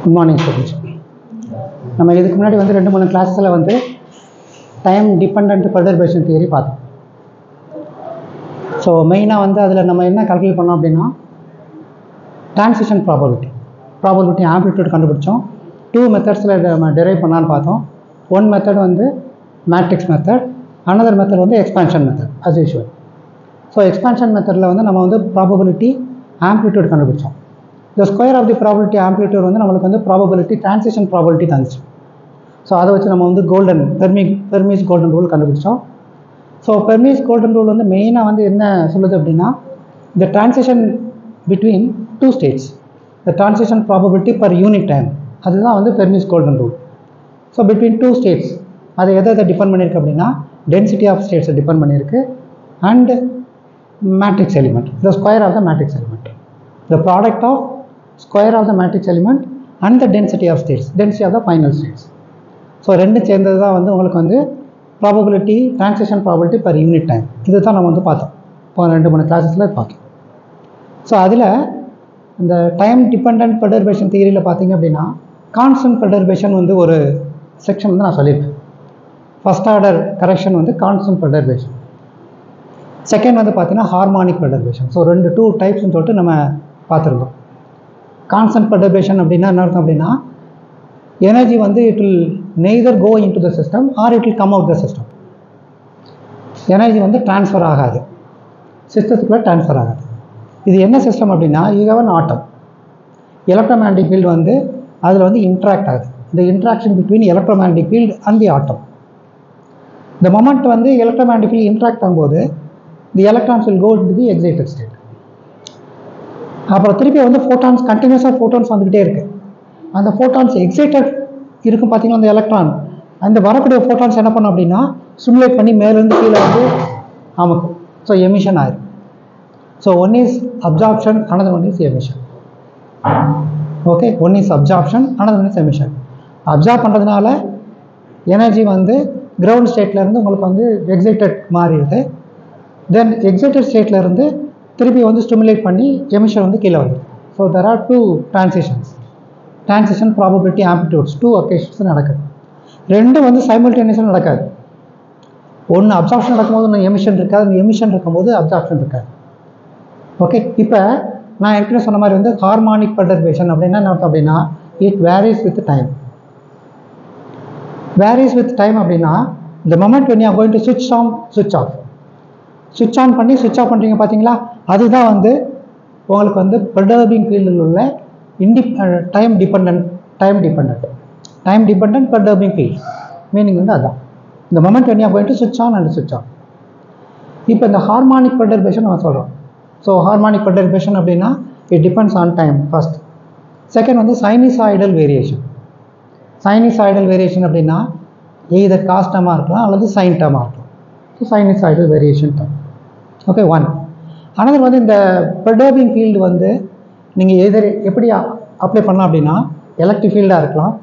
Good morning students. நம்ம இதுக்கு முன்னாடி வந்து 2-3 கிளாஸஸில் வந்து டைம் டிபெண்ட் பெர்டர்பேஷன் தியரி பார்த்தோம். ஸோ மெயினாக வந்து அதில் நம்ம என்ன கால்குலேட் பண்ணோம் அப்படின்னா டிரான்சிஷன் ப்ராபபிலிட்டி ஆம்ப்ளிடியூட் கண்டுபிடிச்சோம். 2 மெத்தட்ஸில் நம்ம டெரைவ் பண்ணலான்னு பார்த்தோம். ஒன் மெத்தட் வந்து மேட்ரிக்ஸ் மெத்தட், அனதர் மெத்தட் வந்து expansion method as usual. So expansion மெத்தடில் வந்து நம்ம வந்து ப்ராபபிலிட்டி ஆம்ப்ளிடியூட் கண்டுபிடிச்சோம். இந்த square of the probability amplitude வந்து நம்மளுக்கு வந்து ப்ராபபிலிட்டி டிரான்சிஷன் ப்ராபபிலிட்டி தந்துச்சு. ஸோ அதை வச்சு நம்ம வந்து பெர்மிஸ் கோல்டன் ரூல் கண்டுபிடிச்சோம். ஸோ பெர்மிஸ் கோல்டன் ரூல் வந்து மெயினாக வந்து என்ன சொல்லுது அப்படின்னா இந்த transition between 2 states, the transition probability per unit time, அதுதான் வந்து Fermi's golden rule. So between 2 states அது எதை டிபெண்ட் பண்ணியிருக்கு அப்படின்னா டென்சிட்டி ஆஃப் ஸ்டேட்ஸை டிபெண்ட் பண்ணியிருக்கு and matrix element, the square of the matrix element, the product of square of the matrix element and the density of states, density of the final states. So ரெண்டும் சேர்ந்தது தான் வந்து உங்களுக்கு வந்து probability transition probability per unit time. இது தான் நம்ம வந்து பார்த்தோம் இப்போ 2-3 கிளாஸஸில் பார்த்தோம். ஸோ அதில் இந்த டைம் டிபெண்ட் பெர்டர்பேஷன் தியரியில் பார்த்தீங்க அப்படின்னா கான்ஸ்டன்ட் பெர்டர்பேஷன் வந்து ஒரு செக்ஷன் வந்து நான் சொல்லியிருக்கேன். ஃபர்ஸ்ட் ஆர்டர் கரெக்ஷன் வந்து கான்ஸ்டன்ட் பெர்டர்பேஷன், செகண்ட் வந்து பார்த்தீங்கன்னா ஹார்மானிக் பெர்டர்பேஷன். ஸோ 2 டைப்ஸ்னு சொல்லிட்டு நம்ம பார்த்துருந்தோம். கான்ஸ்டன்ட் பெர்டர்பேஷன் அப்படின்னா என்ன அர்த்தம் அப்படின்னா எனர்ஜி வந்து it will neither go into the system or it will come out the system. Energy வந்து டிரான்ஸ்ஃபர் ஆகாது, சிஸ்டத்துக்குள்ளே டிரான்ஸ்ஃபர் ஆகாது. இது என்ன சிஸ்டம் அப்படின்னா you have an atom, electromagnetic field வந்து அதில் வந்து இன்ட்ராக்ட் ஆகுது. இந்த interaction between electromagnetic field and the atom. இந்த மொமெண்ட் வந்து எலக்ட்ரோமேக்னடிக் ஃபீல்டு இன்ட்ராக்ட் ஆகும்போது the electrons will go to the excited state. அப்புறம் திருப்பி வந்து ஃபோட்டான்ஸ், கண்டினியூஸாக ஃபோட்டான்ஸ் வந்துக்கிட்டே இருக்குது. அந்த ஃபோட்டான்ஸ் எக்ஸைட்டட் இருக்கும் பார்த்தீங்கன்னா அந்த எலக்ட்ரான், அந்த வரக்கூடிய ஃபோட்டான்ஸ் என்ன பண்ணும் அப்படின்னா ஸ்டிமுலேட் பண்ணி மேலேருந்து கீழே வந்து அமுக்கும். ஸோ எமிஷன் ஆயிரும். So one is absorption, another one is emission. Okay, one is absorption, another one is emission. Absorb பண்ணுறதுனால எனர்ஜி வந்து கிரவுண்ட் ஸ்டேட்லேருந்து உங்களுக்கு வந்து எக்ஸைட்டட் மாறிடுது. தென் எக்ஸைட்டட் ஸ்டேட்லேருந்து திருப்பி வந்து ஸ்டிமுலேட் பண்ணி எமிஷன் வந்து கீழே வருது. So there are 2 transition probability amplitudes 2 occasions நடக்குது. ரெண்டும் வந்து சைமல்டேனியஸாக நடக்காது. ஒன்று அப்சார்ப்ஷன் நடக்கும்போது ஒன்று எமிஷன் இருக்காது, ஒன்று எமிஷன் இருக்கும்போது அப்சார்ப்ஷன் இருக்காது. ஓகே, இப்போ நான் ஏற்கனவே சொன்ன மாதிரி வந்து ஹார்மானிக் பெர்டர்பேஷன் அப்படின்னா என்ன அர்த்தம் அப்படின்னா it varies with time. Varies with time அப்படின்னா இந்த moment when you are going to switch on switch off, switch on பண்ணி switch off பண்ணுறீங்க பார்த்தீங்களா, அதுதான் வந்து உங்களுக்கு வந்து பெர்டர்பிங் ஃபீல்டில் உள்ள டைம் டிபெண்ட் பெர்டர்பிங் ஃபீல்ட் மீனிங் வந்து அதுதான் இந்த moment when you are going to switch on and switch off. இப்போ இந்த ஹார்மானிக் பெர்டர்பேஷன் நம்ம சொல்கிறோம். ஸோ ஹார்மானிக் பெர்டர்பேஷன் அப்படின்னா it depends on time first. Second வந்து சைனிசாய்டல் வேரியேஷன். சைனிசாய்டல் வேரியேஷன் அப்படின்னா எய்தர் காஸ் டேர்மாக இருக்கலாம் அல்லது சைன் டேர்மாக இருக்கலாம். So sinusoidal variation term. Okay, one. Another வந்து இந்த பெர்டர்பிங் ஃபீல்டு வந்து நீங்கள் எதிர் எப்படி அப்ளை பண்ணலாம் அப்படின்னா எலக்ட்ரிக் ஃபீல்டாக இருக்கலாம்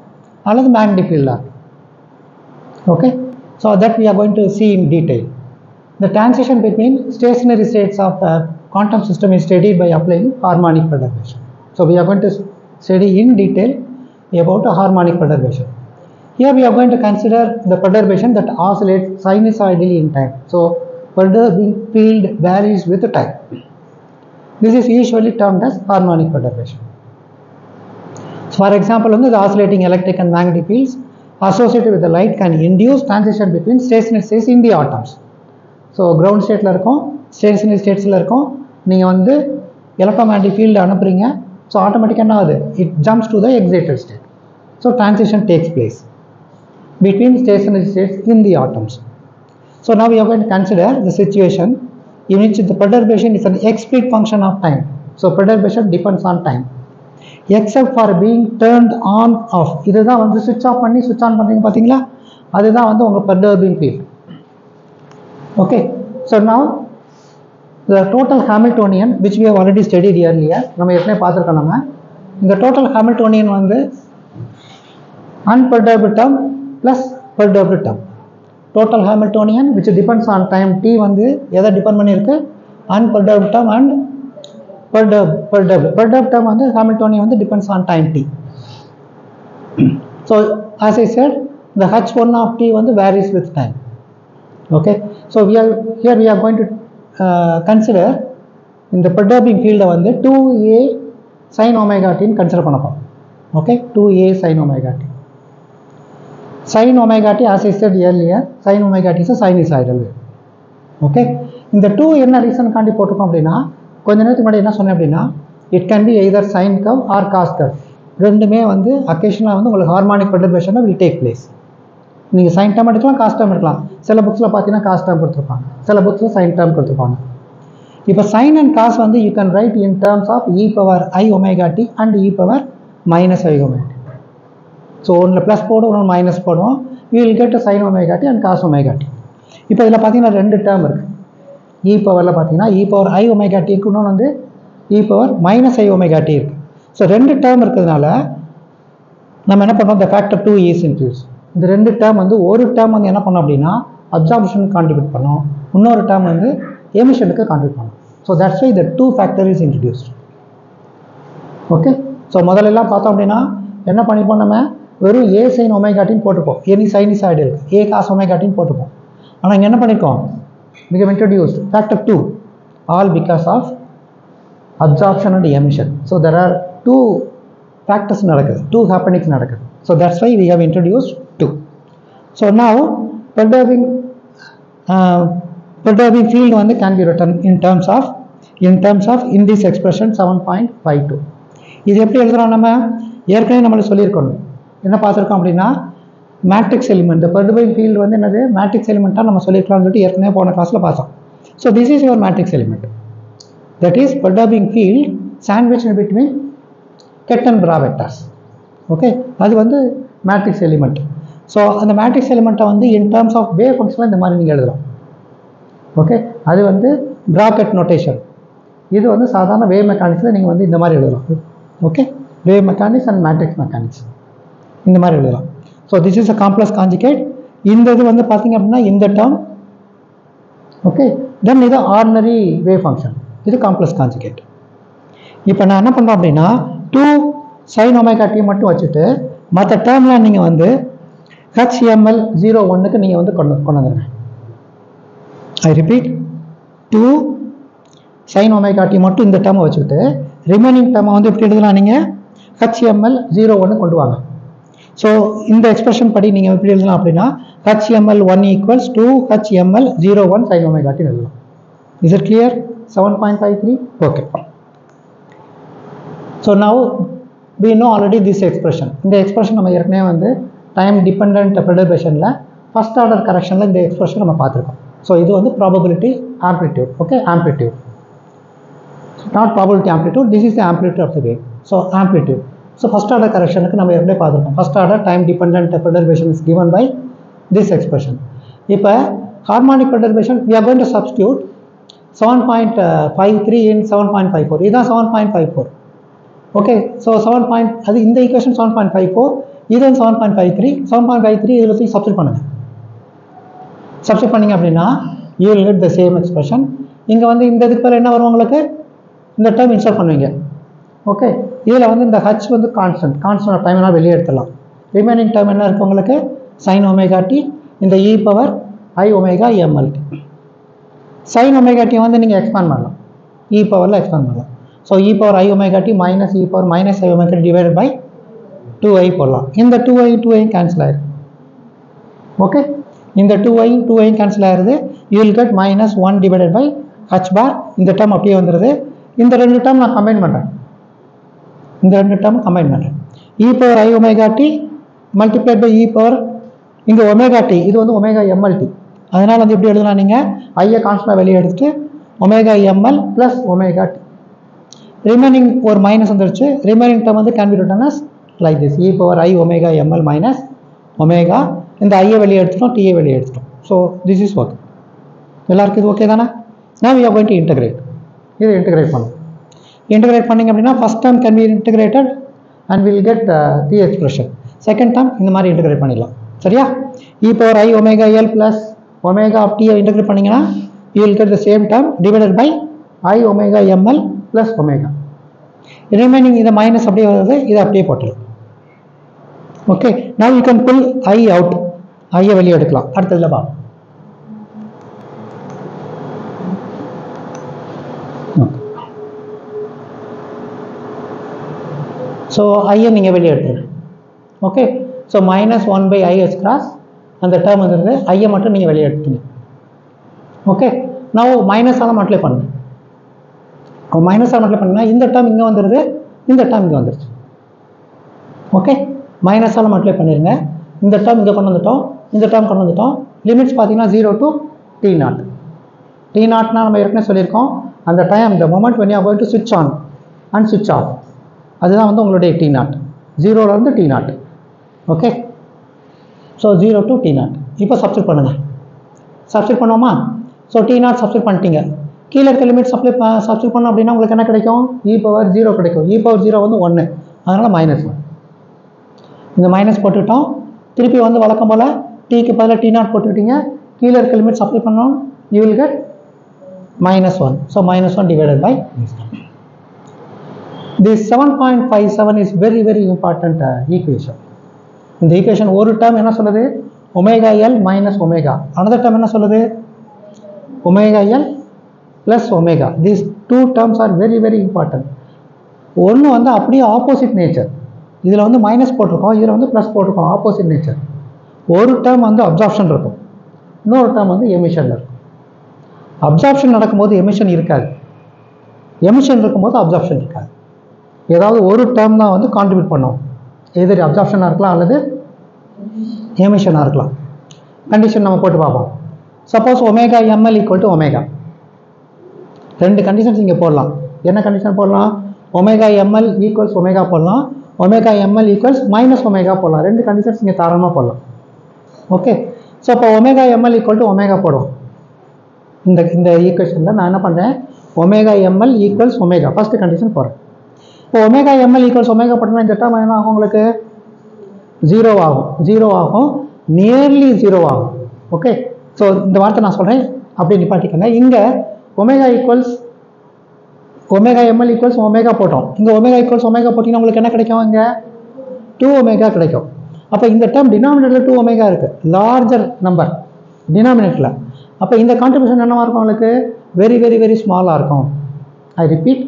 அல்லது மேக்னெட்டிக் ஃபீல்டாக இருக்கலாம். Okay, so that we are going to see in detail. The transition between stationary states of a quantum system is studied by applying harmonic perturbation. So we are going to study in detail about a harmonic perturbation. Here we are going to consider the perturbation that oscillates sinusoidally in time. So perturbing field varies with time. This is usually termed as harmonic perturbation. So for example, the oscillating electric and magnetic fields associated with the light can induce transition between stationary states in the atoms. So ground ஸ்டேட்டில் இருக்கும், stationary ஸ்டேட்ஸில் இருக்கும். நீங்கள் வந்து electromagnetic field அனுப்புகிறீங்க. So ஆட்டோமேட்டிக்காக என்ன ஆகுது, it jumps to the excited state. So transition takes place between stationary states in the atoms. So now we are going to consider the situation in which the perturbation is an explicit function of time. So perturbation depends on time except for being turned on off. இதுதான் வந்து switch off பண்ணி switch on பண்ணுறீங்க பார்த்தீங்களா, அதுதான் வந்து உங்கள் perturbing field. Okay, so now the total Hamiltonian which we have already studied earlier, நம்ம ஏற்கனவே பார்த்துருக்கோம். நம்ம இந்த total Hamiltonian வந்து unperturbed term plus perturbed term. Total Hamiltonian which depends on time t வந்து எதை டிபெண்ட் பண்ணியிருக்கு, unperturbed term and perturbed term வந்து Hamiltonian வந்து depends on time t. So as I said, the h1 of t வந்து varies with time. Okay, so here we are going to consider in the perturbing field வந்து 2a sin omega t consider பண்ணப்போம். Okay, 2a sin omega t. Sin omega t, as I said earlier, sin omega t is a sinusoidal wave. Okay, இந்த 2 என்ன reason காண்டி போட்டுக்கோம் அப்படின்னா, கொஞ்ச நேரத்துக்கு முன்னாடி என்ன சொன்னேன் அப்படின்னா, it can be either sin curve or cos curve. ரெண்டுமே வந்து அக்கேஷனாக வந்து உங்களுக்கு harmonic perturbation will take place. நீங்கள் சைன் டேர்ம் எடுக்கலாம், காஸ் டேர்ம் எடுக்கலாம். சில புக்ஸில் பார்த்தீங்கன்னா காஸ் டேர்ம் கொடுத்துருப்பாங்க, சில புக்ஸில் சைன் டேர்ம் கொடுத்துருப்பாங்க. இப்போ சைன் அண்ட் காஸ் வந்து you can write in terms of e power i omega t and e power minus i omega t. So ஒன்றில் ப்ளஸ் போடுவோம், ஒன்று மைனஸ் போடுவோம். You will get sine omega t and cos omega t. இப்போ இதில் பார்த்தீங்கன்னா ரெண்டு term இருக்குது. E பவரில் பார்த்தீங்கன்னா e power i omega t இருக்கு, இன்னொன்று வந்து e power minus i omega t இருக்குது. ஸோ ரெண்டு டேர்ம் இருக்கிறதுனால நம்ம என்ன பண்ணுறோம், இந்த ஃபேக்டர் 2 இஸ் இன்ட்ரடியூஸ். இந்த ரெண்டு டேர்ம் வந்து ஒரு டேர்ம் வந்து என்ன பண்ணோம் அப்படின்னா அப்சார்ப்ஷனுக்கு கான்ட்ரிபியூட் பண்ணோம், இன்னொரு டேர்ம் வந்து எமிஷனுக்கு கான்ட்ரிபியூட் பண்ணோம். So that's why the 2 factor is introduced. Okay, so முதல்லலாம் பார்த்தோம் அப்படின்னா என்ன பண்ணிப்போம், நம்ம வெறும் ஏ சைன் ஒமேகாட்டின்னு போட்டுப்போம், எனி சைனிசாய்டு ஏ காஸ் ஒமேகாட்டின்னு போட்டுப்போம். ஆனால் இங்கே என்ன பண்ணியிருக்கோம், we have introduced factor 2, all because of absorption and emission. So there are two factors நடக்குது, two happenings நடக்குது. So that's why we have introduced 2. So now perturbing field வந்து can be written in terms of in this expression 7.52. இது எப்படி எழுதுறோம், நம்ம ஏற்கனவே நம்மளுக்கு சொல்லியிருக்கோம், என்ன பார்த்துருக்கோம் அப்படின்னா மேட்ரிக்ஸ் எலிமெண்ட். இந்த பெர்டர்பிங் ஃபீல்டு வந்து என்னது, மேட்ரிக்ஸ் எலிமெண்ட்டாக நம்ம சொல்லியிருக்கலாம்னு சொல்லிட்டு ஏற்கனவே போன கிளாஸில் பார்த்தோம். So this is your matrix element, that is perturbing field sandwich between ket and bra vectors. Okay, அது வந்து மேட்ரிக்ஸ் எலிமெண்ட். ஸோ அந்த மேட்ரிக்ஸ் எலிமெண்ட்டை வந்து இன் டேர்ம்ஸ் ஆஃப் வேவ் ஃபங்க்ஷனில் இந்த மாதிரி நீங்கள் எழுதலாம். ஓகே, அது வந்து ப்ராக்கெட் நோட்டேஷன். இது வந்து சாதாரண வேவ் மெக்கானிக்ஸில் நீங்கள் வந்து இந்த மாதிரி எழுதலாம். Okay, wave mechanics and matrix mechanics இந்த மாதிரி எழுதலாம். So this is a complex conjugate. இந்த இது வந்து பார்த்தீங்க அப்படின்னா இந்த டேர்ம். ஓகே, தென் இது ஆர்டினரி வேவ் ஃபங்க்ஷன், இது காம்ப்ளெக்ஸ் கான்ஜுகேட். இப்போ நான் என்ன பண்ணுறோம் அப்படின்னா 2 sin ஒமேகா டி மட்டும் வச்சுட்டு மற்ற டேர்ம்லாம் நீங்கள் வந்து HML 01க்கு நீங்கள் வந்து கொண்டு வந்துடுங்க. I repeat, 2 sin omega t மட்டும் இந்த டேர்மை வச்சுக்கிட்டு ரிமைனிங் டேர்மை வந்து எப்படி எழுதலாம், நீங்கள் HML 01 கொண்டு வாங்க. ஸோ இந்த எக்ஸ்பிரஷன் படி நீங்கள் எப்படி எழுதலாம் அப்படின்னா HML 1 equals 2 HML 01 sin omega t எழுதலாம். Is it clear? 7.53. Okay, so now we know already this expression. இந்த எக்ஸ்பிரஷன் நம்ம ஏற்கனவே வந்து டைம் டிபெண்ட் பெர்டர்பேஷனில் ஃபர்ஸ்ட் ஆர்டர் கரெக்ஷனில் இந்த எக்ஸ்பிரஷன் நம்ம பார்த்துருக்கோம். ஸோ இது வந்து probability amplitude. Okay, amplitude, not probability amplitude, this is the amplitude of the wave. So amplitude. So first order கரெக்ஷனுக்கு நம்ம ஏற்கனவே பார்த்துருக்கோம். First order time depend perturbation is given by this expression. இப்போ harmonic perturbation we are going to substitute 7.53 in 7.54. இதுதான் 7.54. Okay, so அது இந்த equation 7.54, இது 7.53. 7.53 இதில் போய் சப்ஸ்டிட் பண்ணுங்கள். சப்ஸ்டிட் பண்ணிங்க அப்படின்னா you will get the same expression. இங்கே வந்து இந்த இதுக்கு பேர் என்ன வரும், உங்களுக்கு இந்த டேர்ம் இன்சர்ட் பண்ணுவீங்க. ஓகே, இதில் வந்து இந்த ஹச் வந்து கான்ஸ்டன்ட் ஆஃப் டைம்னால் வெளியே எடுத்துடலாம். ரிமைனிங் டேர்ம் என்ன இருக்குது உங்களுக்கு, சைன் ஒமேகா டி இந்த e power i omega MLT. Sine omega t வந்து நீங்கள் எக்ஸ்பேண்ட் பண்ணலாம், இ பவரில் எக்ஸ்பேண்ட் பண்ணலாம். So e power i omega t minus e power minus i omega t divided by 2i போடலாம். இந்த 2i கேன்சல் ஆயிடும். Okay, இந்த 2i கேன்சல் ஆயிருது. You will get minus 1 divided by h bar. இந்த term அப்படியே வந்துடுது. இந்த ரெண்டு டேர்ம் நான் கம்பைன் பண்ணுறேன், e power i omega t multiplied by e power இங்கே ஒமேகா டி, இது வந்து ஒமேகா எம்எல்டி. அதனால் வந்து எப்படி எழுதலாம், நீங்கள் ஐயை கான்ஸ்டன்டாக வெளியே எடுத்துட்டு omega ML plus omega t. Remaining ஒரு மைனஸ் வந்துருச்சு. ரிமைனிங் டேர்ம் வந்து can be written as like this, e power i omega ML minus omega. இந்த ஐயை வெளியே எடுத்துட்டோம், டியை வெளியே எடுத்துட்டோம். So this is okay. எல்லாருக்கும் இது ஓகே தானே? now we are going to integrate. இது இன்டகிரேட் பண்ணும். இன்டகிரேட் பண்ணிங்க அப்படின்னா first term can be integrated and will get the expression. Second term இந்த மாதிரி இன்டகிரேட் பண்ணிடலாம். சரியா? E power i omega l plus omega of டியை இன்டகிரேட் பண்ணிங்கன்னா you will get the same term divided by i omega ML plus omega. Remaining இதை minus அப்படியே வருது, இதை அப்படியே போட்டுடும். Okay, now you can pull I out. ஐயை வெளியே எடுக்கலாம். அடுத்ததுல பா. ஸோ ஐயை நீங்கள் வெளியே எடுத்துருங்க. ஓகே, ஸோ -1/i(h cross) அந்த டேர்ம் வந்துருந்து ஐயை மட்டும் நீங்கள் வெளியே எடுத்துங்க. ஓகே, நான் மைனஸால் மல்டிப்ளை பண்ணுங்க. மைனஸால் மல்டிப்ளை பண்ணுங்க, இந்த டேர்ம் இங்கே வந்துடுது, இந்த டேர்ம் இங்கே வந்துருச்சு. ஓகே, மைனஸால் மல்டிப்ளை பண்ணிடுங்க. இந்த டேர்ம் இங்கே கொண்டு வந்துட்டோம், இந்த டேர்ம் கொண்டு வந்துட்டோம். லிமிட்ஸ் பார்த்தீங்கன்னா 0 to t0. t0னா நம்ம ஏற்கனவே சொல்லியிருக்கோம், அந்த time the moment when you are going to switch on and switch off, அதுதான் வந்து உங்களுடைய t0. 0லேருந்து t0. Okay, so 0 to t0. இப்போ சப்ஸ்டிட் பண்ணுங்க. சப்ஸ்டிட் பண்ணுவோமா? ஸோ t0 சப்ஸ்டிட் பண்ணிட்டீங்க. கீழே இருக்க லிமிட் சப்ஸ்டிட் பண்ணோம் அப்படின்னா உங்களுக்கு என்ன கிடைக்கும்? e⁻0 கிடைக்கும். e⁻0 வந்து 1, அதனால் -1. இந்த மைனஸ் போட்டுக்கிட்டோம். திருப்பி வந்து வழக்கம் போல் டீக்கு பதிலாக t0 போட்டுக்கிட்டீங்க. கீழே இருக்க லிமிட் சப்ஸ்டிட் பண்ணோம், you will get -1. So -1 divided by this 7.57 is very very important equation. இந்த ஈக்குவேஷன் ஒரு டேர்ம் என்ன சொல்லுது? ωL - omega. another term என்ன சொல்லுது? ωL + omega. these two terms are very very important. ஒன்று வந்து அப்படியே ஆப்போசிட் நேச்சர். இதில் வந்து மைனஸ் போட்டிருக்கோம், இதில் வந்து ப்ளஸ் போட்டிருக்கோம். Opposite nature. ஒரு டேர்ம் வந்து அப்சார்ப்ஷன் இருக்கும், இன்னொரு டேர்ம் வந்து எமிஷன் இருக்கும். அப்சார்ப்ஷன் நடக்கும்போது எமிஷன் இருக்காது, எமிஷன் இருக்கும்போது அப்சார்ப்ஷன் இருக்காது. ஏதாவது ஒரு டேர்ம் தான் வந்து கான்ட்ரிபியூட் பண்ணும், எதிர் அப்சார்ப்ஷனாக இருக்கலாம் அல்லது எமிஷனாக இருக்கலாம். கண்டிஷன் நம்ம போட்டு பார்ப்போம். Suppose ωml = omega. ரெண்டு கண்டிஷன்ஸ் இங்கே போடலாம். என்ன கண்டிஷன் போடலாம்? ωml = ஒமேகா போடலாம், ωml = ஒமேகா போடலாம். ரெண்டு கண்டிஷன்ஸ் இங்கே தாராளமாக போடலாம். ஓகே, ஸோ இப்போ ωml = ஒமேகா போடுவோம். இந்த ஈக்குவேஷனில் நான் என்ன பண்ணுறேன்? ωml = ஒமேகா ஃபஸ்ட்டு கண்டிஷன் போடுறேன். இப்போ ωml = ஒமேகா போட்டோம்னா இந்த டேர்ம் என்ன ஆகும்? உங்களுக்கு 0 ஆகும். 0 ஆகும், நியர்லி 0 ஆகும். ஓகே, ஸோ இந்த வார்த்தை நான் சொல்கிறேன், அப்படி நிப்பாட்டிக்கங்க. இங்கே ωml = ஒமேகா போட்டோம். இங்கே ω ஒமேகா போட்டிங்கன்னா உங்களுக்கு என்ன கிடைக்கும்? இங்கே 2ω கிடைக்கும். அப்போ இந்த டேர்ம் டினாமினேட்டரில் 2ω இருக்குது, லார்ஜர் நம்பர் டினாமினேட்டரில். அப்போ இந்த கான்ட்ரிபியூஷன் என்னவாக இருக்கும்? உங்களுக்கு வெரி வெரி வெரி ஸ்மாலாக இருக்கும். ஐ ரிப்பீட்,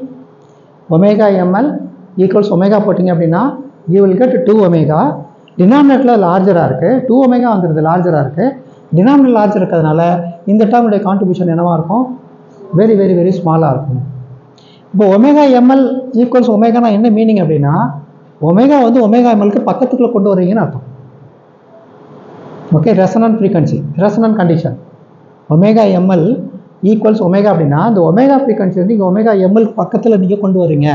ωml = ஒமேகா போட்டிங்க அப்படின்னா you will get 2ω. டினாமினேட்டரில் லார்ஜராக இருக்குது, 2ω வந்துடுது, லார்ஜராக இருக்குது. டினாமினேட்டர் லார்ஜர் இருக்கிறதுனால இந்த டேர்முடைய கான்ட்ரிபியூஷன் என்னவாக இருக்கும்? வெரி வெரி வெரி ஸ்மாலாக இருக்கும். இப்போ ωml = ஒமேகானா என்ன மீனிங் அப்படின்னா, ஒமேகா வந்து ωmlக்கு பக்கத்துக்குள்ளே கொண்டு வரீங்கன்னு அர்த்தம். Okay, resonant frequency, resonant condition. ωml = omega அப்படின்னா இந்த ஒமேகா ஃப்ரீக்வன்சி வந்து இங்கே ωml பக்கத்தில் நீங்கள் கொண்டு வரீங்க.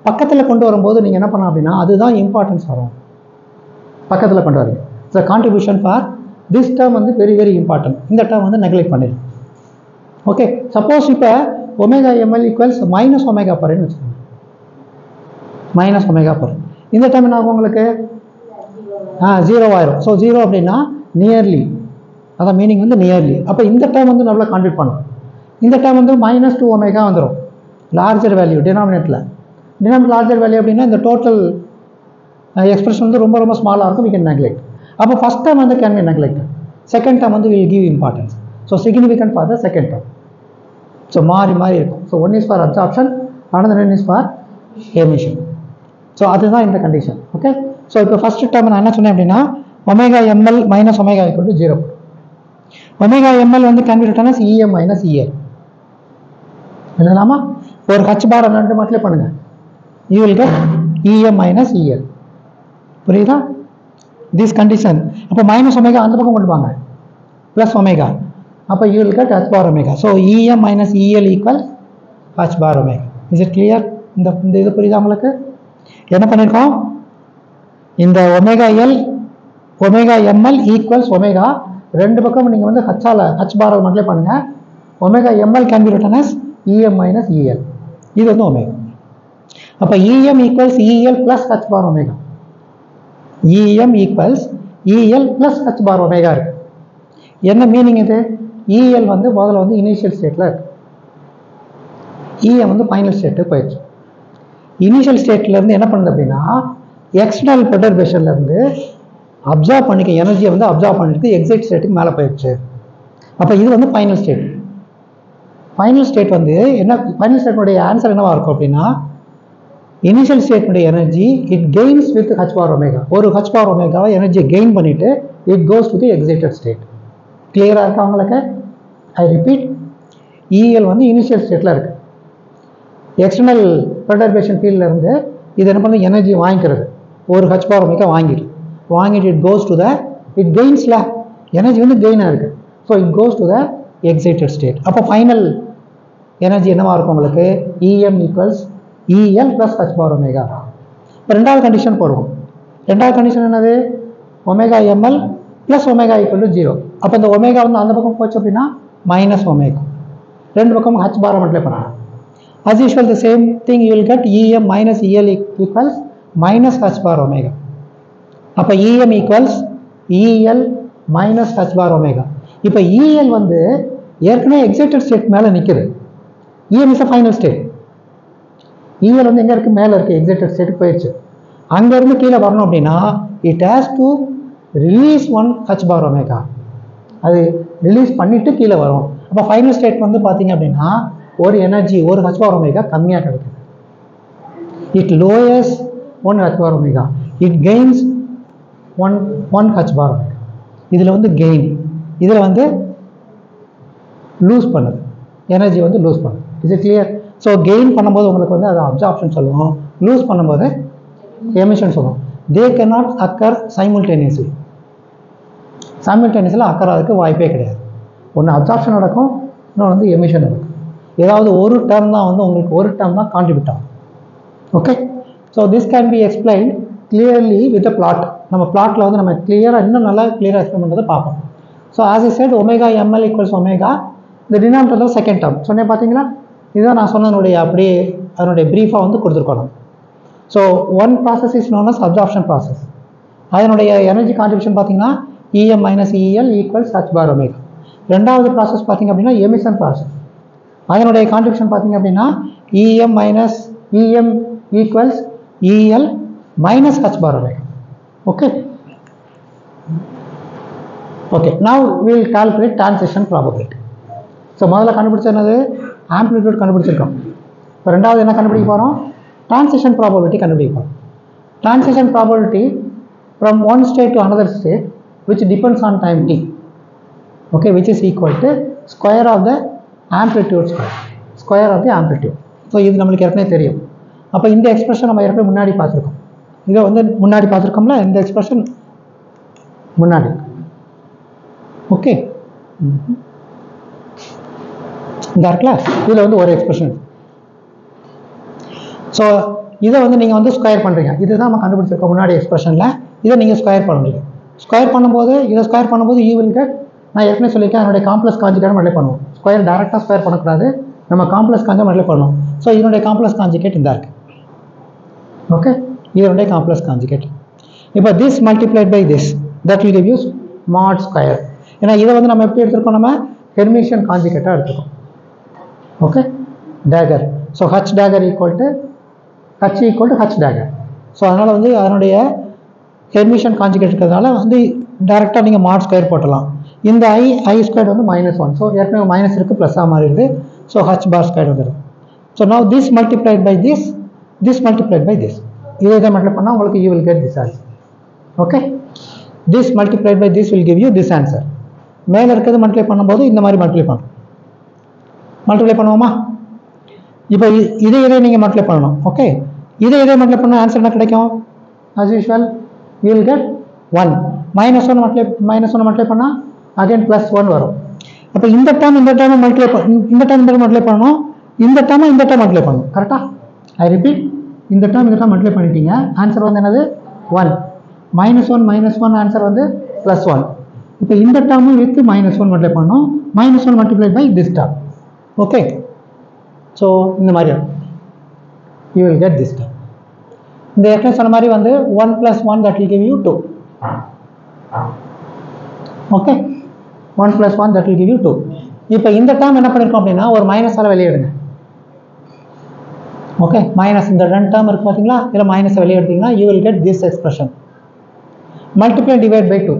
பக்கத்தில் கொண்டு வரும்போது நீங்கள் என்ன பண்ணலாம் அப்படின்னா அதுதான் இம்பார்ட்டன்ஸ் வரும். பக்கத்தில் கொண்டு வரீங்க. So contribution for this term வந்து வெரி வெரி இம்பார்ட்டன்ட். இந்த டேர்ம் வந்து நெக்லெக்ட் பண்ணிடும். ஓகே, சப்போஸ் இப்போ ωml = ஒமேகா போகிறேன்னு வச்சுக்கோங்க. -ஒமேகா போகிறேன், இந்த டைம் என்ன ஆகும் உங்களுக்கு? 0 ஆயிரும். ஸோ 0 அப்படின்னா நியர்லி, அதான் மீனிங் வந்து நியர்லி. அப்போ இந்த டைம் வந்து நம்மளை கான்ட்ரிபியூட் பண்ணும். இந்த டைம் வந்து -2ω வந்துடும், லார்ஜர் வேல்யூ டினாமினேட்டில். டினாமினேட் லார்ஜர் வேல்யூ அப்படின்னா இந்த டோட்டல் எக்ஸ்பிரஷன் வந்து ரொம்ப ரொம்ப ஸ்மாலாக இருக்கும், we can neglect. அப்போ ஃபஸ்ட் டைம் வந்து can B neglect, second time வந்து will give importance. So significant for the second time. So மாறி மாறி இருக்கும். So one is for absorption, another one is for emission. So அதுதான் இந்த condition. Okay, so இப்போ first time நான் என்ன சொன்னேன் அப்படின்னா ωml - ஒமேகா = 0. ωml வந்து can be return as EM - EL. இல்லைனாமா ஒரு h பார் ரெண்டு மல்டிப்ளை பண்ணுங்க, you will get EM - EL. புரியுதா? This condition. அப்போ -ω அந்த பக்கம் கொண்டு வாங்க, +ω. அப்போ you will get h bar omega. So EM - EL = h bar omega. Is it clear? இந்த இது புரியுதா உங்களுக்கு? என்ன பண்ணியிருக்கோம்? இந்த ωL ωml = ஒமேகா, ரெண்டு பக்கம் நீங்கள் வந்து h பாரை மல்டிப்ளை பண்ணுங்க. ωml can be return as EM - EL. இது வந்து ஒமேகா. அப்போ EM = EL + h bar omega. EM = EL + h bar omega இருக்கு. என்ன மீனிங் இது? EL வந்து முதல்ல வந்து இனிஷியல் ஸ்டேட்டில் இருக்கு, EM வந்து ஃபைனல் ஸ்டேட்டுக்கு போயிடுச்சு. இனிஷியல் ஸ்டேட்லேருந்து என்ன பண்ணுது அப்படின்னா எக்ஸ்டர்னல் பெர்டர்பேஷன்லேருந்து அப்சார்ப் பண்ணிக்க எனர்ஜியை வந்து அப்சார்ப் பண்ணிட்டு எக்ஸைட் ஸ்டேட்டுக்கு மேலே போயிடுச்சு. அப்போ இது வந்து ஃபைனல் ஸ்டேட். ஃபைனல் ஸ்டேட் வந்து என்ன, ஃபைனல் ஸ்டேட்னுடைய ஆன்சர் என்னவா இருக்கும் அப்படின்னா, இனிஷியல் ஸ்டேட்னுடைய energy it gains with h bar omega. ஒரு h bar omega எனர்ஜியை கெயின் பண்ணிட்டு it goes to the excited state. கிளியராக இருக்கா உங்களுக்கு? ஐ ரிப்பீட், இஎல் வந்து இனிஷியல் ஸ்டேட்டில் இருக்கு. எக்ஸ்டர்னல் பெர்டர்பேஷன் ஃபீல்டில் இருந்து இது என்ன பண்ணி எனர்ஜி வாங்கிக்கிறது, ஒரு h bar omega வாங்கிட்டு it goes to the, it கெயின்ஸ்ல எனர்ஜி வந்து கெயினாக இருக்கு. So it goes to the excited state. அப்போ ஃபைனல் எனர்ஜி என்னவா இருக்கும் உங்களுக்கு? EM equals EL plus h bar omega. இப்போ ரெண்டாவது கண்டிஷன் போடுவோம். ரெண்டாவது கண்டிஷன் என்னது? Omega ML plus omega equal to 0. அப்போ இந்த ஒமேகா வந்து அந்த பக்கம் போச்சு அப்படின்னா மைனஸ் ஒமேகா, ரெண்டு பக்கம் h bar மல்டிப்ளை பண்ணலாம். as usual the same thing you will get em minus el equals minus h bar omega. அப்போ em equals el minus h bar omega. இப்போ el வந்து ஏற்கனவே எக்ஸைட்டட் ஸ்டேட் மேலே நிற்குது. em is a final state. el வந்து எங்கே இருக்குது? மேலே இருக்குது, எக்ஸைட்டட் ஸ்டேட்டுக்கு போயிடுச்சு. அங்கேருந்து கீழே வரணும் அப்படின்னா it has to release one h bar omega. அது ரிலீஸ் பண்ணிட்டு கீழே வரும். அப்போ ஃபைனல் ஸ்டேட் வந்து பார்த்தீங்க அப்படின்னா ஒரு எனர்ஜி, ஒரு h bar omega கம்மியாக கிடைக்குது. it lowers one h bar omega, it gains one h bar omega. இதில் வந்து கெயின், இதில் வந்து லூஸ் பண்ணுது, எனர்ஜி வந்து லூஸ் பண்ணுது. இது கிளியர்? ஸோ கெயின் பண்ணும்போது உங்களுக்கு வந்து அது அப்சார்ப்ஷன் சொல்லுவோம், லூஸ் பண்ணும்போது எமிஷன் சொல்லுவோம். They can not occur simultaneously. சைமல்டேனியஸில் அக்கர் ஆகிறதுக்கு வாய்ப்பே கிடையாது. ஒன்று அப்சார்ப்ஷன் நடக்கும், இன்னொன்று வந்து எமிஷன் நடக்கும். ஏதாவது ஒரு டேர்ம் தான் வந்து உங்களுக்கு ஒரு டேர்ம் தான் கான்ட்ரிபியூட் ஆகும். Okay, so this can be explain clearly with plot. நம்ம பிளாட்டில் வந்து நம்ம கிளியராக இன்னும் நல்லா கிளியராக எக்ஸ்பிளைன் பண்ணுறதை பார்ப்போம். So as I set omega ML equals omega, இந்த டினாமினேட்டர் செகண்ட் டேர்ம் சொன்னேன் பார்த்தீங்களா? இதுதான் நான் சொன்னதனுடைய அப்படியே அதனுடைய ப்ரீஃபாக வந்து கொடுத்துருக்கணும். So one process is known as absorption process. அதனுடைய எனர்ஜி கான்ட்ரிபியூஷன் பார்த்தீங்கன்னா EM minus EL equals h bar omega. ரெண்டாவது ப்ராசஸ் பார்த்தீங்க அப்படின்னா எமிஷன் ப்ராசஸ். அதனுடைய கான்ட்ரிபியூஷன் பார்த்தீங்க அப்படின்னா EM minus EM equals EL minus h bar omega. Okay okay, now will calculate transition probability. So முதல்ல கண்டுபிடிச்ச என்னது? ஆம்ப்ளிடியூட் கண்டுபிடிச்சிருக்கோம். இப்போ ரெண்டாவது என்ன கண்டுபிடிக்க போகிறோம்? டிரான்சிஷன் ப்ராபபிலிட்டி கண்டுபிடிக்க போகிறோம். Transition probability from one state to another state which depends on time t, okay, which is equal to square of the amplitude square of the amplitude. So இது நம்மளுக்கு ஏற்கனவே தெரியும். அப்போ இந்த எக்ஸ்பிரஷன் நம்ம ஏற்கனவே முன்னாடி பார்த்துருக்கோம். இதை வந்து முன்னாடி பார்த்துருக்கோம்ல, இந்த எக்ஸ்பிரஷன் முன்னாடி. ஓகே, இந்த இருக்குல்ல, இதில் வந்து ஒரு எக்ஸ்பிரஷன். ஸோ இதை வந்து நீங்கள் வந்து ஸ்கொயர் பண்ணுறீங்க. இதுதான் நம்ம கண்டுபிடிச்சிருக்கோம் முன்னாடி எக்ஸ்பிரஷனில். இதை நீங்கள் ஸ்கொயர் பண்ணுறீங்க. ஸ்கொயர் பண்ணும்போது இதை ஸ்கொயர் பண்ணும்போது யூ வில் கெட், நான் ஏற்கனவே சொல்லியிருக்கேன், அதனுடைய காம்ப்ளெக்ஸ் காஞ்சிகேட் மல்டிப்ளை பண்ணுவோம். ஸ்கொயர் டேரெக்டாக ஸ்கொயர் பண்ணக்கூடாது, நம்ம காம்ப்ளெக்ஸ் காஞ்சிகேட் மல்டிப்ளை பண்ணுவோம். ஸோ இதனுடைய காம்ப்ளெக்ஸ் காஞ்சிகேட் இந்த இருக்குது. ஓகே, இதனுடைய காம்ப்ளெக்ஸ் காஞ்சிகேட். இப்போ this multiplied by this that will give you smart square. ஏன்னா இதை வந்து நம்ம எப்படி எடுத்துருக்கோம்? நம்ம ஹெர்மிஷியன் காஞ்சிகேட்டாக எடுத்துக்கோம். Okay, dagger. So H dagger equal to H dagger. So அதனால் வந்து அதனுடைய ஹெர்மிஷியன் காஞ்சிகேட் இருக்கிறதுனால வந்து டேரெக்டாக நீங்கள் மாட் ஸ்கொயர் போட்டலாம். இந்த ஐ ஸ்கொயர் வந்து -1. ஸோ ஏற்கனவே மைனஸ் இருக்குது, ப்ளஸ்ஸாக மாறிடுது. ஸோ ஹச் பார் ஸ்கொயர் வந்துடும். So now this multiplied by this multiplied by this. இதை மல்டிப்ளை பண்ணால் உங்களுக்கு you will get this answer. Okay, this multiplied by this will give you this answer. மேலே இருக்கிறது மல்டிப்ளை பண்ணும்போது இந்த மாதிரி மல்டிப்ளை பண்ணணும். மல்டிப்ளை பண்ணுவோமா? இப்போ இதை நீங்கள் மல்டிப்ளை பண்ணணும். ஓகே, இதை மல்டிப்ளை பண்ண ஆன்சர் என்ன கிடைக்கும்? as usual you will get 1. -1 multiply பண்ணால் அகைன் +1 வரும். அப்போ இந்த டேர்ம் மல்டிப்ளை பண்ணணும், இந்த டேர்ம் மல்டிப்ளை பண்ணணும். கரெக்டாக? ஐ ரிப்பீட், இந்த டேர்ம் மல்டிப்ளை பண்ணிட்டீங்க. ஆன்சர் வந்து என்னது? 1. -1 ஆன்சர் வந்து +1. இப்போ இந்த டேர்ம் வித் -1 மல்டிப்ளை பண்ணணும். -1 multiply by this term. Okay, so இந்த மாதிரி you will get this term. இந்த ஏற்கனவே சொன்ன மாதிரி வந்து 1 + 1 that will give you 2. Okay, 1 + 1 that will give you 2. இப்போ இந்த டேர்ம் என்ன பண்ணியிருக்கோம் அப்படின்னா ஒரு மைனஸால் வெளியிடுங்க. ஓகே, மைனஸ் இந்த 2 டேர்ம் இருக்குது பார்த்தீங்களா? இதில் மைனஸை வெளியே எடுத்தீங்கன்னா you will get this expression. Multiply divide by 2.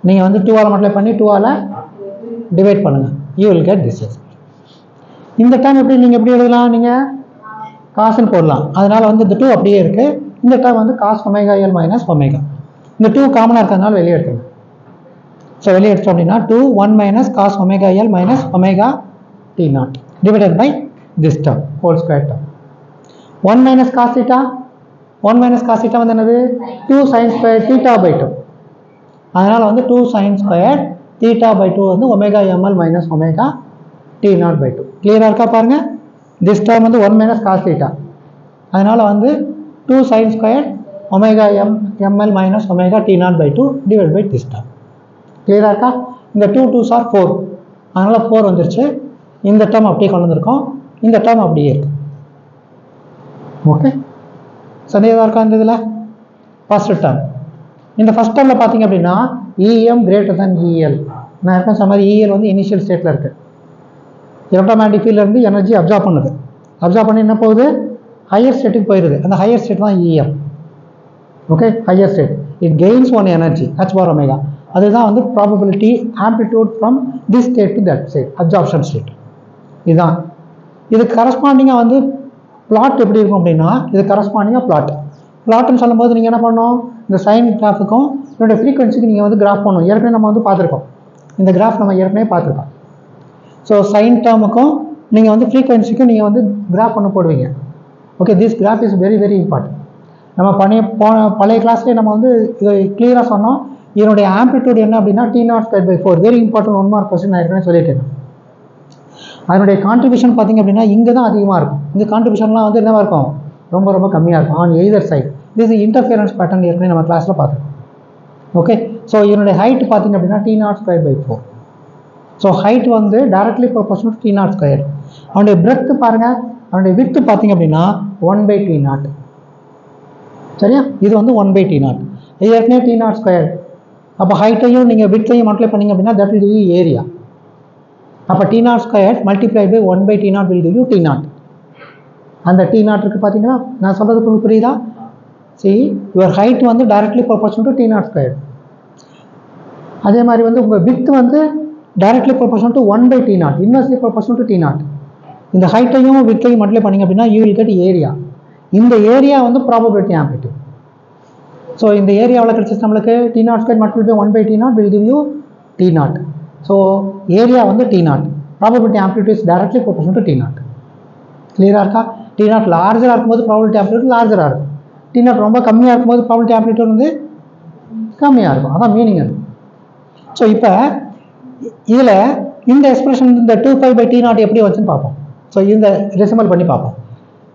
நீங்கள் வந்து 2ஆல் மல்டிப்ளை பண்ணி 2ஆல் டிவைட் பண்ணுங்கள். You will get this expression. இந்த டேர்ம் எப்படி நீங்கள் எப்படி எழுதலாம்? நீங்கள் காசுன்னு போடலாம். அதனால் வந்து இந்த 2 அப்படியே இருக்குது. இந்த டேர்ம் வந்து cos omega L minus omega. இந்த 2 காமனாக இருக்கிறதுனால வெளியே எடுத்துங்க. ஸோ வெளியே எடுத்தோம் அப்படின்னா 2 1 minus cos omega L minus omega t naught divided by this term whole square term. 1 minus cos theta, 1 minus cos theta வந்து என்னது? 2 சைன் ஸ்கொயர் தீட்டா பை 2. அதனால் வந்து 2 சைன் ஸ்கொயர் தீட்டா பை 2 வந்து omega ML minus omega t naught by 2. கிளியராக இருக்கா பாருங்கள்? This term வந்து 1 minus cos theta. அதனால் வந்து 2 sine square omega ML minus omega t naught by 2 divide by this term. கிளியராக இருக்கா? இந்த 2 2s are 4. அதனால் 4 வந்துருச்சு. இந்த டேர்ம் அப்படியே கொண்டு வந்திருக்கோம். இந்த டேர்ம் அப்படியே இருக்கு. ஓகே, சந்தேகம் இருக்கா இந்த இதில்? First term. இந்த ஃபர்ஸ்ட் டேர்மில் பார்த்தீங்க அப்படின்னா இஎம் கிரேட்டர் தேன் இஎல். நான் ஏற்கனவே சொன்ன மாதிரி இஎல் வந்து இனிஷியல் ஸ்டேட்டில் இருக்குது. எலக்ட்ரோமேட்டிக் ஃபீல்ட்லேருந்து எனர்ஜி அப்சார்ப் பண்ணுது. அப்சார்ப் பண்ணி என்ன போகுது? ஹையர் ஸ்டேட்டுக்கு போயிடுது. அந்த ஹையர் ஸ்டேட் தான் EM. Okay, higher state it gains one energy h bar omega. அதுதான் வந்து probability amplitude from this state to that state, absorption state. இதுதான். இது கரஸ்பாண்டிங்காக வந்து பிளாட் எப்படி இருக்கும் அப்படின்னா, இது கரஸ்பாண்டிங்காக பிளாட்னு சொல்லும்போது நீங்கள் என்ன பண்ணணும்? இந்த சைன் கிராஃபுக்கும் இதோடைய ஃப்ரீக்வன்சிக்கு நீங்கள் வந்து கிராஃப் பண்ணணும். ஏற்கனவே நம்ம வந்து பார்த்துருக்கோம். இந்த கிராஃப் நம்ம ஏற்கனவே பார்த்துருக்கோம். ஸோ சைன் டேர்முக்கும் நீங்கள் வந்து ஃப்ரீக்வன்சிக்கும் நீங்கள் வந்து கிராஃப் பண்ண போடுவீங்க. Okay, this graph is very very important. நம்ம பழைய கிளாஸ்லேயே நம்ம வந்து இதை கிளியராக சொன்னோம். இதனுடைய ஆம்ப்ளிடியூட் என்ன அப்படின்னா T0²/4. Very important 1 mark question நான் ஏற்கனவே சொல்லிட்டேன். அதனுடைய கான்ட்ரிபியூஷன் பார்த்தீங்க அப்படின்னா இங்கே தான் அதிகமாக இருக்கும். இந்த கான்ட்ரிபியூஷன்லாம் வந்து என்னவாக இருக்கும்? ரொம்ப ரொம்ப கம்மியாக இருக்கும் on either side. This interference pattern ஏற்கனவே நம்ம கிளாஸில் பார்த்துருக்கோம். ஓகே, ஸோ இதனுடைய ஹைட் பார்த்தீங்க அப்படின்னா T0²/4. ஸோ ஹைட் வந்து டைரக்ட்லி ப்ரொபோர்ஷனல் டு T0². அவனுடைய பிரெத் பாருங்கள், அவனுடைய வித்து பார்த்தீங்க அப்படின்னா 1/T0. சரியா? இது வந்து 1/T0. இது ஏற்கனவே T0². அப்போ ஹைட்டையும் நீங்கள் வித்தையும் மல்டிப்ளை பண்ணிங்க அப்படின்னா that will give you area. அப்போ T0² multiply by 1/T0 will give you T0. அந்த T0 இருக்குது பார்த்தீங்களா? நான் சொல்கிறது உங்களுக்கு புரியுதா? சி, யுவர் ஹைட் வந்து டைரக்ட்லி ப்ரொபோர்ஷனல் டு T0². அதே மாதிரி வந்து உங்கள் வித் வந்து directly proportional to 1/T0, inversely proportional to T0. இந்த ஹைட்டையும் வித்தையும் மல்டிப்ளை பண்ணிங்க அப்படின்னா யூ வில் கெட் ஏரியா. இந்த ஏரியா வந்து ப்ராபபிலிட்டி ஆம்ப்ளிடியூட். ஸோ இந்த ஏரியாவில் கிடைச்சிச்சு நம்மளுக்கு T0² multiply by 1/T0 will give you T0. So area வந்து T0. Probability amplitude is directly proportional to T0. கிளியராக இருக்கா? T0 லார்ஜராக இருக்கும்போது ப்ராபபிலிட்டி ஆம்ப்ளிடியூட் லார்ஜராக இருக்கும். T0 ரொம்ப கம்மியாக இருக்கும்போது ப்ராபபிலிட்டி ஆம்ப்ளிடியூட் வந்து கம்மியாக இருக்கும். அதான் மீனிங் அது. ஸோ இப்போ இதில் இந்த எக்ஸ்பிரஷன் இந்த 2π/T0 எப்படி வச்சுன்னு பார்ப்போம். ஸோ இந்த ரெசிமல் பண்ணி பார்ப்போம்.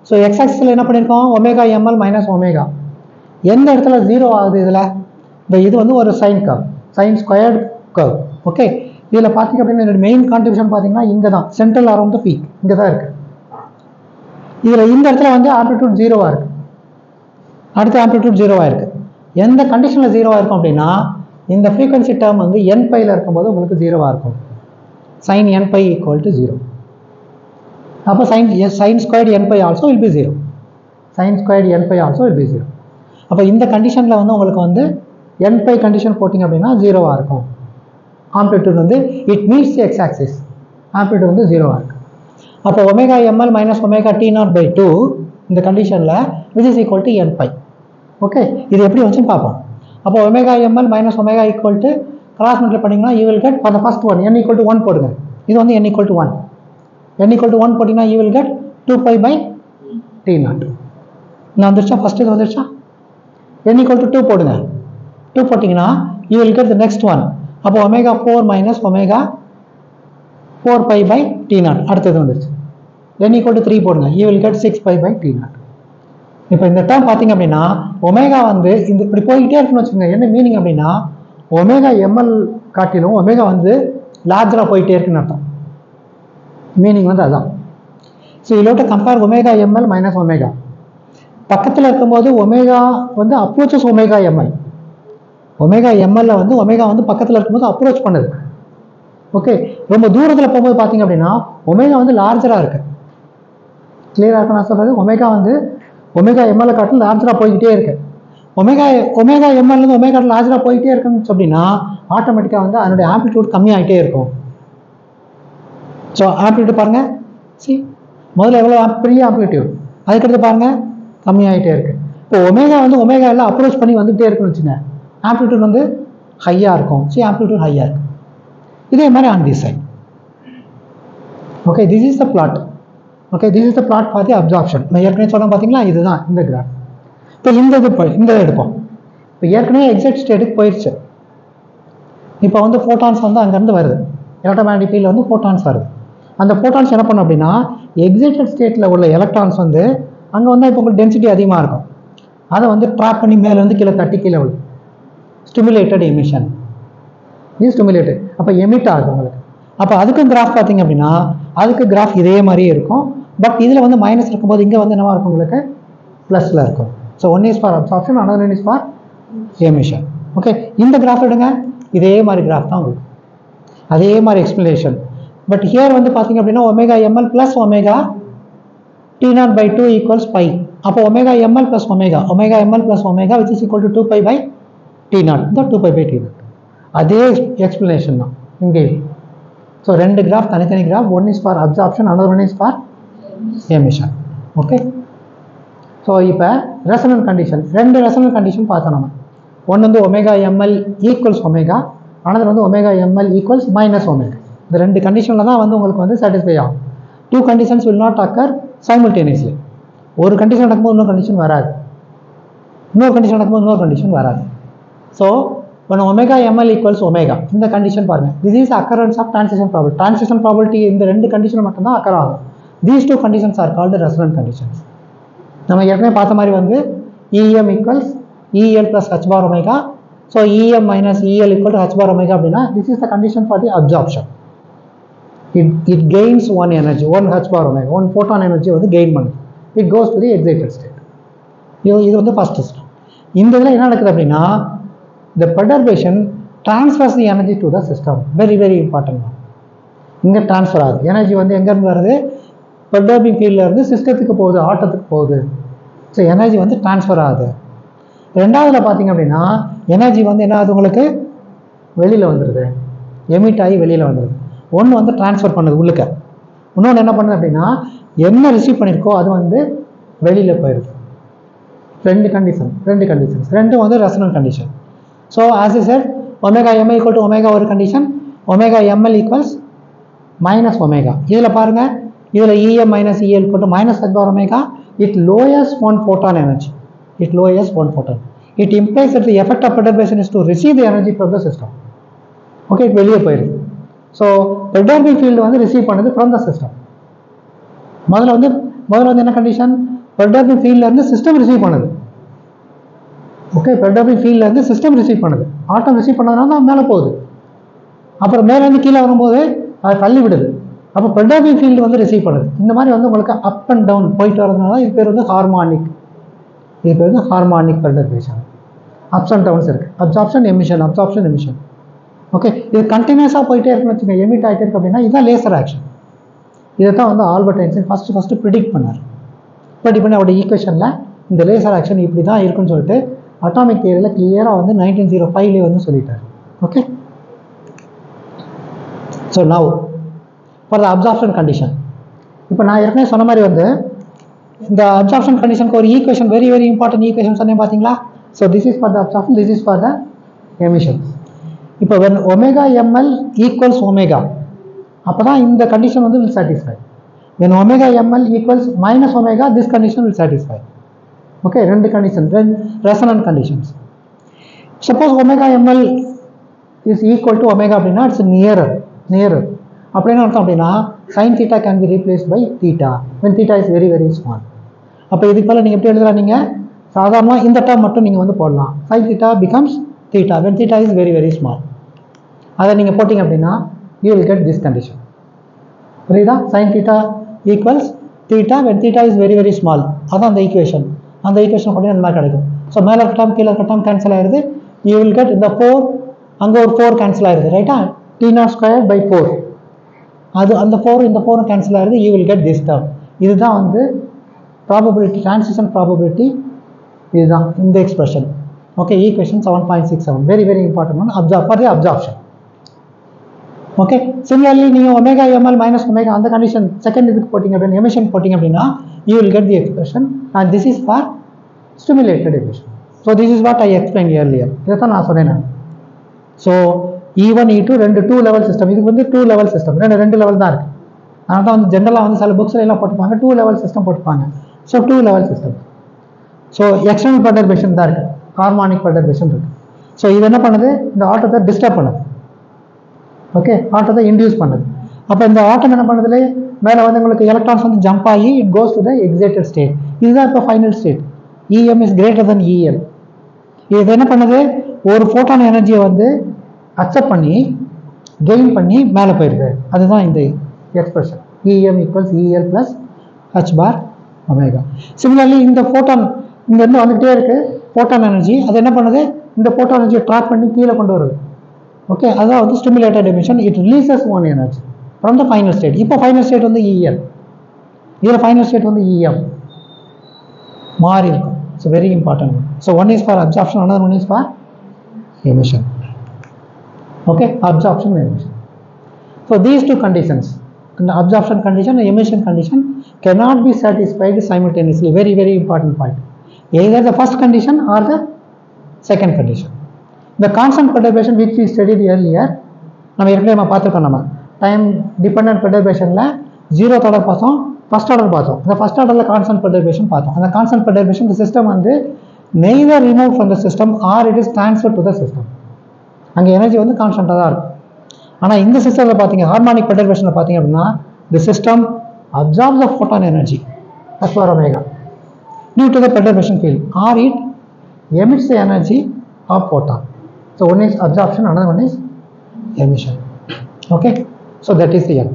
ஸோ எக்ஸ் ஆக்சிஸில் என்ன பண்ணியிருக்கோம்? Omega ML minus omega. எந்த இடத்துல 0 ஆகுது இதில்? இந்த இது வந்து ஒரு sine curve, sine squared curve. Okay, இதில் பார்த்தீங்க அப்படின்னா என்னோட மெயின் கான்ட்ரிபியூஷன் பார்த்தீங்கன்னா இங்கே தான், சென்ட்ரல் அரௌண்ட் த பீக் இங்கே தான் இருக்குது. இதில் இந்த இடத்துல வந்து ஆம்ப்ளிடியூட் 0வாக இருக்குது. அடுத்த ஆம்ப்ளிடியூட் 0வாக இருக்குது. எந்த கண்டிஷனில் 0வாக இருக்கும் அப்படின்னா இந்த ஃப்ரீக்வன்சி டேர்ம் வந்து nπயில் இருக்கும்போது உங்களுக்கு 0வாக இருக்கும். sin nπ = 0. அப்போ sin squared nπ also will be 0. sin squared nπ also will be 0. அப்போ இந்த கண்டிஷனில் வந்து உங்களுக்கு வந்து nπ கண்டிஷன் போட்டிங்க அப்படின்னா 0வாக இருக்கும். ஆம்ப்ளிடியூட் வந்து it meets X axis. Amplitude வந்து 0வாக இருக்குது. அப்போ omega ML minus omega T0/2 இந்த கண்டிஷனில் which is equal to nπ. Okay, இது எப்படி வச்சுன்னு பார்ப்போம். அப்போ omega ML minus omega equal to cross multiply பண்ணிங்கன்னா you will get for the first one n = 1 போடுங்க. இது வந்து n = 1. n = 1 போட்டிங்கன்னா யூ வில் கெட் 2π/T0. நான் வந்துருச்சா? ஃபர்ஸ்ட் இது வந்துருச்சா? n = 2 போடுங்க. 2 போட்டிங்கன்னா you will get the next one. அப்போ ஒமேகா 4 மைனஸ் ஒமேகா 4π/T0 அடுத்தது வந்துருச்சு. n = 3 போடுங்க. You will get 6π/T0. இப்போ இந்த டேர்ம் பார்த்தீங்க அப்படின்னா ஒமேகா வந்து இந்த இப்படி போய்கிட்டே இருக்குன்னு வச்சுக்கோங்க. என்ன மீனிங் அப்படின்னா ஒமேகா எம்எல் காட்டிலும் ஒமேகா வந்து லார்ஜராக போயிட்டே இருக்குன்னு அர்த்தம். மீனிங் வந்து அதுதான். ஸோ இதில் compare omega ML minus omega. பக்கத்தில் இருக்கும்போது ஒமேகா வந்து அப்ரோச்சஸ் ஒமேகா எம்எல். ஒமேகா எம்எல்ல வந்து ஒமேகா வந்து பக்கத்தில் இருக்கும்போது அப்ரோச் பண்ணுது. ஓகே, ரொம்ப தூரத்தில் போகும்போது பார்த்தீங்க அப்படின்னா ஒமேகா வந்து லார்ஜராக இருக்கு. கிளியராக இருக்கு நான் சொல்கிறது. ஒமேகா வந்து ஒமேகா எம்எல்ல காட்டிலும் லார்ஜராக போய்கிட்டே இருக்கு. ஒமேகா எம்எல்லேருந்து ஒமேகா லார்ஜராக போயிட்டே இருக்குன்னு அப்படின்னா ஆட்டோமேட்டிக்காக வந்து அதனுடைய ஆம்ப்ளிடியூட் கம்மியாகிட்டே இருக்கும். ஸோ ஆம்ப்ளிடியூட் பாருங்கள், முதல்ல எவ்வளோ பெரிய ஆம்ப்ளிடியூட், அதுக்கடுத்து பாருங்கள் கம்மியாகிட்டே இருக்குது. இப்போ ஒமேகா வந்து ஒமேகா எல்லாம் அப்ரோச் பண்ணி வந்துகிட்டே இருக்குன்னு வச்சுங்க, ஆம்ப்ளிடியூட் வந்து ஹையாக இருக்கும். ஆம்ப்ளிடியூட் ஹையாக இருக்கும். இதே மாதிரி on the side. Okay, this is the plot. Okay, this is the plot for the absorption. நான் ஏற்கனவே சொன்னேன் பார்த்தீங்களா, இதுதான் இந்த கிராஃப். இப்போ இந்த எடுப்போம். இப்போ ஏற்கனவே எக்ஸைட் ஸ்டேட்டுக்கு போயிடுச்சு. இப்போ வந்து ஃபோட்டான்ஸ் வந்து அங்கேருந்து வருது, எலக்ட்ரோமேக்னெட்டிக் ஃபீல்டில் வந்து ஃபோட்டான்ஸ் வருது. அந்த ஃபோட்டான்ஸ் என்ன பண்ணும் அப்படின்னா, எக்ஸைட்டட் ஸ்டேட்டில் உள்ள எலக்ட்ரான்ஸ் வந்து அங்கே வந்து இப்போ உங்களுக்கு டென்சிட்டி அதிகமாக இருக்கும், அதை வந்து ட்ராப் பண்ணி மேலேருந்து கீழே தட்டி கீழே விடும். ஸ்டிமுலேட்டட் எமிஷன், இது ஸ்டிமுலேட்டட். அப்போ எமிட் ஆகுது உங்களுக்கு. அப்போ அதுக்கும் கிராஃப் பார்த்தீங்க அப்படின்னா, அதுக்கு கிராஃப் இதே மாதிரியே இருக்கும். பட் இதில் வந்து மைனஸ் இருக்கும்போது இங்கே வந்து என்னவா இருக்கும், உங்களுக்கு ப்ளஸில் இருக்கும். So one is for absorption, another one is for emission. Okay, இந்த கிராஃப் எடுங்க, இதே மாதிரி கிராஃப் தான் உங்களுக்கு, அதே மாதிரி எக்ஸ்பிளனேஷன். பட் ஹியர் வந்து பார்த்தீங்க அப்படின்னா omega ML plus omega T0/2 equals pi. அப்போ omega ML plus omega ML plus omega which is equal to 2π/T0. இந்த 2π/T0 அதே எக்ஸ்பிளனேஷன் தான் இங்கே. ஸோ ரெண்டு கிராஃப் தனித்தனி graph, one is for absorption, another one is for emission. Okay, so இப்போ resonant condition, ரெண்டு resonant condition பார்த்தோம் நம்ம. ஒன்று வந்து omega ML equals omega, another வந்து omega ML equals minus omega. இந்த ரெண்டு கண்டிஷனில் தான் வந்து உங்களுக்கு வந்து சாட்டிஸ்ஃபை ஆகும். Two conditions will not occur simultaneously. ஒரு கண்டிஷன் நடக்கும்போது இன்னொரு கண்டிஷன் வராது, இன்னொரு கண்டிஷன் நடக்கும்போது இன்னொரு கண்டிஷன் வராது. So when omega ml equals omega, இந்த கண்டிஷன் பாருங்க, this is occurrence of transition probability. Transition probability இந்த ரெண்டு கண்டிஷன் மட்டும் தான் அக்கர் ஆகும். These two conditions are called resonant conditions. நம்ம ஏற்கனவே பார்த்த மாதிரி வந்து EM equals EL plus H bar omega. So EM minus EL equal to H bar omega அப்படின்னா this is the condition for the absorption. It gains one energy, one H bar omega, one photon energy வந்து gain பண்ணுது. It goes to the excited state. இது வந்து first step. இந்த இதில் என்ன நடக்குது அப்படின்னா, the perturbation transfers the energy to the system. Very very important. இங்கே ட்ரான்ஸ்ஃபர் ஆகுது எனர்ஜி வந்து எங்கேருந்து வருது, பெர்டர்பிங் ஃபீல்டில் இருந்து சிஸ்டத்துக்கு போகுது, ஆட்டத்துக்கு போகுது. ஸோ எனர்ஜி வந்து ட்ரான்ஸ்ஃபர் ஆகுது. ரெண்டாவதுல பார்த்தீங்க அப்படின்னா எனர்ஜி வந்து என்ன ஆகுது, உங்களுக்கு வெளியில் வந்துடுது, எமிட் ஆகி வெளியில் வந்துடுது. ஒன்று வந்து ட்ரான்ஸ்ஃபர் பண்ணுது உள்ளுக்க, இன்னொன்று என்ன பண்ணுது அப்படின்னா என்ன ரிசீவ் பண்ணியிருக்கோ அது வந்து வெளியில் போயிடுது. ரெண்டு கண்டிஷன்ஸ் ரெண்டும் வந்து resonant condition. So as I said omega ML equal to omega ஒரு condition, omega ML equals minus omega. இதில் பாருங்கள், இதில் EM minus EL equal to minus H bar omega. It lowers one photon energy. It implies that the effect of perturbation is to receive the energy from the system. Okay, it வெளியே போயிடுது. So பெர்டர்பிங் field வந்து receive பண்ணுது from the system. முதல்ல வந்து என்ன condition, பெர்டர்பிங் ஃபீல்டில் இருந்து system receive பண்ணுது. ஓகே, பெர்டர்பிங் ஃபீல்டில் இருந்து சிஸ்டம் ரிசீவ் பண்ணுது, ஆட்டம் ரிசீவ் பண்ணதுனால தான் மேலே போகுது. அப்புறம் மேலேருந்து கீழே வரும்போது அதை தள்ளி விடுது. அப்போ பெர்டர்பிங் ஃபீல்டு வந்து ரிசீவ் பண்ணுது. இந்த மாதிரி வந்து உங்களுக்கு அப் அண்ட் டவுன் போயிட்டு வரதுனால இது பேர் வந்து ஹார்மானிக். இது பேர் வந்து harmonic perturbation. Ups and downs இருக்குது, அப்சார்ப்ஷன் எமிஷன். ஓகே, இது கண்டினியூஸாக போயிட்டே இருக்குன்னு வச்சுக்கோங்க, எமிட் ஆகிட்டே இருக்கு அப்படின்னா இதுதான் லேசர் ஆக்ஷன். இதை தான் வந்து ஆல்பர்ட் ஐன்ஸ்டீன் ஃபஸ்ட்டு ப்ரிடிக்ட் பண்ணார். ப்ரிடிக்ட் பண்ணி அவருடைய ஈக்குவேஷனில் இந்த லேசர் ஆக்ஷன் இப்படி தான் இருக்குன்னு சொல்லிட்டு அட்டாமிக் தியரியில் கிளியராக வந்து 1905 வந்து சொல்லிட்டார். Okay, so now for the absorption condition. இப்போ நான் ஏற்கனவே சொன்ன மாதிரி வந்து இந்த அப்சார்ப்ஷன் கண்டிஷனுக்கு ஒரு equation, very very important equation சொன்னேன் பார்த்தீங்களா. So this is for the absorption, this is for the emission. இப்போ when omega ML equals omega, அப்போ தான் இந்த கண்டிஷன் வந்து will satisfy. when omega ML equals minus omega, this condition will satisfy. Okay, ரெண்டு condition, resonant conditions. Suppose omega ML is equal to omega அப்படின்னா it's nearer. அப்படின்னு அர்த்தம் அப்படின்னா sine theta can be replaced by theta when theta is very very small. அப்போ இதுக்கு மேலே நீங்கள் எப்படி எழுதலாம், நீங்கள் சாதாரணமாக இந்த டேர்ம் மட்டும் நீங்கள் வந்து போடலாம். Sine theta becomes theta when theta is very very small. அதை நீங்கள் போட்டிங்க அப்படின்னா you will get this condition. புரியுதா? Sine theta equals theta when theta is very very small. அதான் அந்த ஈக்குவேஷன். அந்த ஈக்குவேஷன் போட்டிங்கன்னா அந்த மாதிரி கிடைக்கும். ஸோ மேலே கட்டம் கீழே கட்டம் கேன்சல் ஆயிடுது. யூ வில் கெட் இந்த 4, அங்கே ஒரு 4 கேன்சல் ஆயிடுது, ரைட்டா? T0²/4. அது அந்த 4 இந்த 4 கேன்சல் ஆயிடுது. You will get this term. இதுதான் வந்து ப்ராபபிலிட்டி, டிரான்சிஷன் ப்ராபபிலிட்டி. இதுதான் இந்த expression. Okay, equation 7.67, very very important one, for the absorption. Okay, similarly you omega ml minus omega on the condition second is putting up an emission putting up in, you will get the expression, and this is for stimulated emission. So this is what I explained earlier. So E1 E2 2 level system, இது வந்து 2 level system, ரெண்டு level தான் இருக்கு. அதனால தான் வந்து ஜெனரலா வந்து சில புக்ஸ்ல எல்லாம் போட்டுப்பாங்க 2 level system போட்டுப்பாங்க. So 2 level system. So external perturbation தான் இருக்கு, harmonic perturbation இருக்கு. So இது என்ன பண்ணுது, இந்த ஆட்டத்தை டிஸ்டர்ப் பண்ணுது. ஓகே, ஆட்டத்தை இன்டியூஸ் பண்ணுது. அப்போ இந்த ஆட்டம் என்ன பண்ணுதுல, மேலே வந்து உங்களுக்கு எலக்ட்ரான்ஸ் வந்து ஜம்ப் ஆகி it goes to the excited state. இதுதான் இப்போ final state. EM is greater than EL. இது என்ன பண்ணுது, ஒரு ஃபோட்டான் எனர்ஜியை வந்து அக்செப்ட் பண்ணி கெயின் பண்ணி மேலே போயிடுது. அதுதான் இந்த expression EM equals EL plus H பார் ஒமேகா. சிமிலர்லி இந்த ஃபோட்டான் இங்கேருந்து வந்துகிட்டே இருக்கு ஃபோட்டான் எனர்ஜி, அது என்ன பண்ணுது, இந்த ஃபோட்டான் எனர்ஜியை ட்ராப் பண்ணி கீழே கொண்டு வருது. ஓகே, அதான் வந்து stimulated emission. It releases one energy from the final state. இப்போ ஃபைனல் ஸ்டேட் வந்து EL, இதில் ஃபைனல் ஸ்டேட் வந்து EM மாறி இருக்கும். So very important. So one is for absorption, another one is for emission. Okay, absorption and emission. So these two conditions, the absorption condition and emission condition, cannot be satisfied simultaneously. Very very important point. Either the first condition or the second condition. The constant perturbation which we studied earlier, நம்ம ஏற்கனவே பார்த்துருக்கோம். நம்ம time dependent பெர்டர்பேஷனில் zeroth order பார்த்தோம், first order பார்த்தோம். அந்த first ஆர்டரில் constant perturbation பார்த்தோம். அந்த கான்ஸ்டன்ட் பெர்டர்பேஷன் இந்த சிஸ்டம் வந்து neither remove from the system or it is transfer to the system. அங்கே எனர்ஜி வந்து கான்ஸ்டன்ட்டாக தான் இருக்கும். ஆனால் இந்த சிஸ்டத்தில் பார்த்தீங்க, ஹார்மானிக் பெர்டர்பேஷனில் பார்த்தீங்க அப்படின்னா the system absorbs the photon energy as per omega due to the perturbation field, or it emits the energy of photon. So one is absorption, another one is emission. Okay, so that is the end.